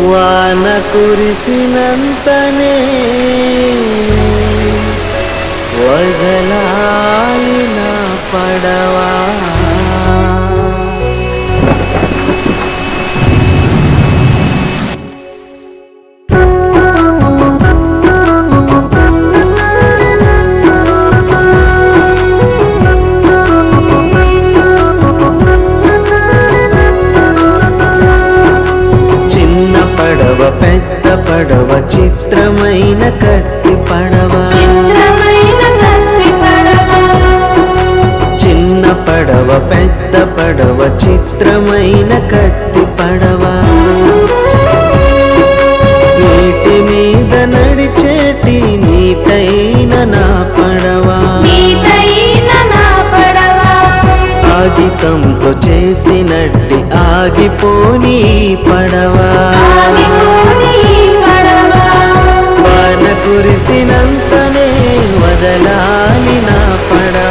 వాన కురిసినంతనే వదలాలి నా పడవా. పెద్ద పడవ చిత్రమైన కత్తి పడవ, చిన్న పడవ పెద్ద పడవ చిత్రమైన కత్తి పడవ, నీటి మీద నడిచేటి నీటైన నా పడవ, కాగితంతో చేసినట్టి ఆగిపోని పడవ. వాన కురిసినంతనే వదలాలి నా పడవ.